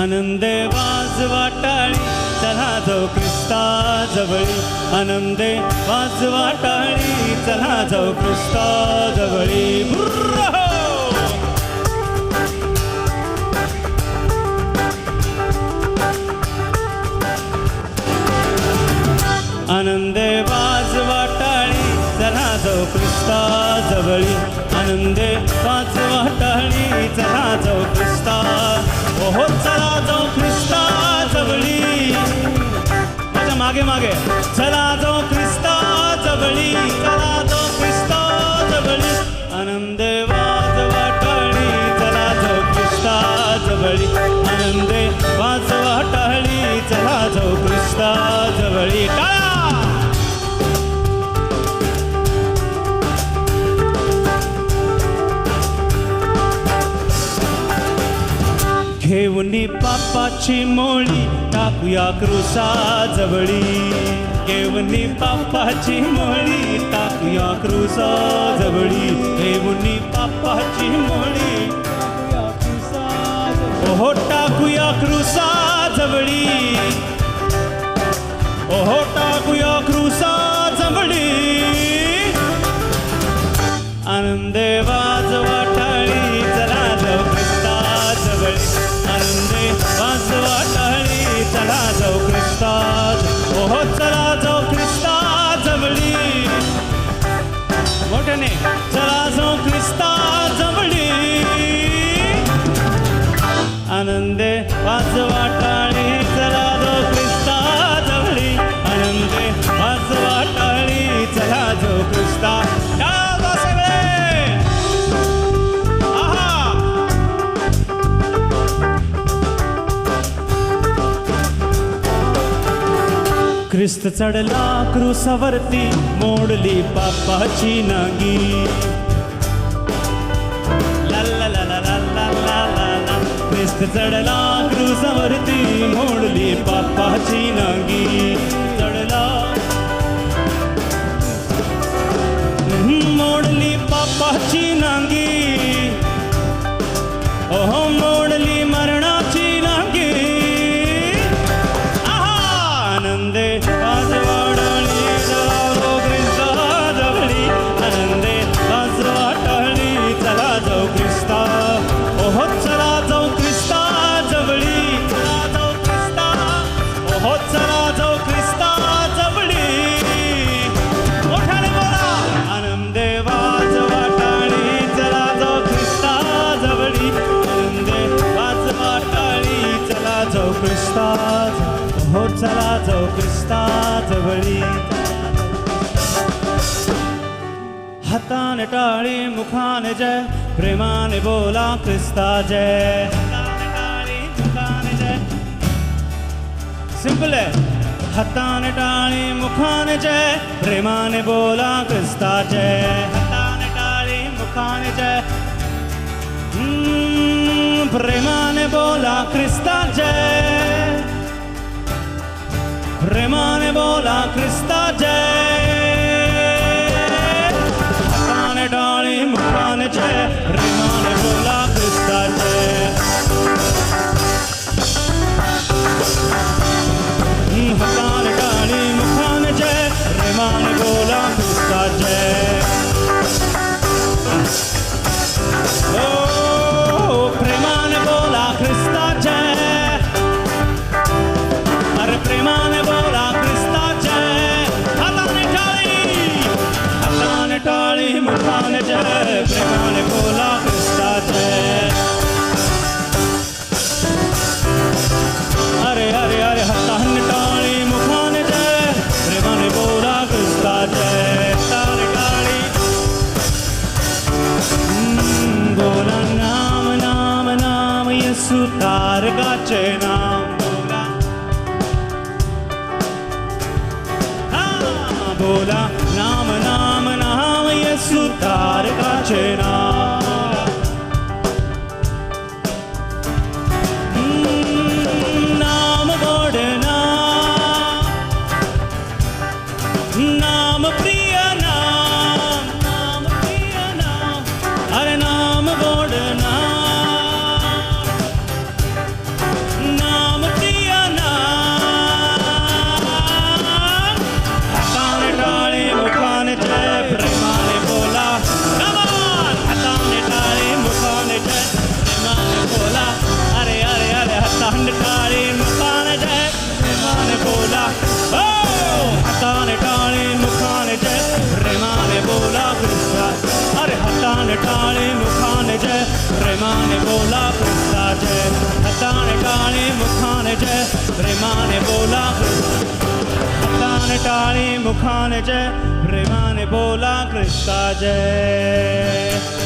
आनंदे वाजवा टाळी चला जाऊ ख्रिस्ता जवळी आनंदे वाजवा टाळी चला जाऊ ख्रिस्ता जवळी आनंदे वाजवा टाळी चला जाऊ ख्रिस्ता जवळी आनंदे वाजवा टाळी चला जाऊ ख्रिस्ता ओहो चला जाऊ ख्रिस्ता जवळी माझ्या मागे मागे चला जाऊ ख्रिस्ता जवळी चला जाऊ ख्रिस्ता जवळी आनंदे वाजवा टाळी चला जाऊ ख्रिस्ता जवळी आनंदे वाजवा टाळी चला जाऊ ख्रिस्ता जवळी टाळा घेऊनी पापाची मोळी टाकूया क्रूसा जवळी घेऊनी पापाची मोळी टाकूया क्रूसा जवळी घेऊनी पापाची मोळी ओहो टाकूया क्रूसा जवळी ओहो टाकूया क्रूसा जवळी आनंदे वाजवा टाळी चला जाऊ ख्रिस्ता जवळी आनंदे वाजवा टाळी चला जाऊ ख्रिस्ता ओहो चला जाऊ ख्रिस्ता जवळी मोठ्याने चला जाऊ ख्रिस्ता जवळी आनंदे वाजवा टाळी चला जाऊ ख्रिस्ता जवळी आनंदे वाजवा टाळी चला जाऊ ख्रिस्ता ख्रिस्त चढला क्रूसावरती मोडली पापाची नांगी ला ला ला ला ला ला ला ला ख्रिस्त चढला क्रूसावरती मोडली पापाची नांगी चढला मोडली पापाची नांगी ओहो मोडली मरणाची नांगी आनंदे वाजवा टाळी चला जाऊ ख्रिस्ता जवळी आनंदे वाजवा टाळी चला जाऊ ख्रिस्ता ओहो चला जाऊ ख्रिस्ता जवळी चला जाऊ ख्रिस्ता ओहो चला जाऊ ख्रिस्ता जवळी मोठ्याने बोला आनंदे वाजवा टाळी चला जाऊ ख्रिस्ता जवळी आनंदे वाजवा टाळी चला जाऊ ख्रिस्ता हो चला जाऊ ख्रिस्ता जवळी हाताने टाळी मुखाने जय प्रेमाने बोला ख्रिस्ता जय हाताने टाळी मुखाने जय सिंपल आहे हाताने टाळी मुखाने जय प्रेमाने बोला ख्रिस्ता जय हाताने टाळी मुखाने जय प्रेमाने बोला ख्रिस्ता जय प्रेमाने बोला ख्रिस्ता जय हाताने टाळी मुखाने जय प्रेमाने बोला ख्रिस्ता जय हाताने टाळी मुखाने जय प्रेमाने बोला ख्रिस्ता जय ओ प्रेमाने बोला ख्रिस्ता जय अरे प्रेमाने बोला ख्रिस्ता जय हाताने टाळी मुखाने जय प्रेमाने बोला ख्रिस्ता जय अरे अरे अरे हाताने टाळी मुखाने जय प्रेमाने बोला ख्रिस्ता जय हाताने टाळी बोला नाम नाम नाम येशू तारकाचे नाम बोला नाम नाम नाम येशू तारकाचे नाम नाम गोड नाम प्रिय नाम प्रिय नाम अरे नाम गोड नाम प्रेमाने बोला हाताने टाळी मुखाने जय प्रेमाने बोला ख्रिस्ता जय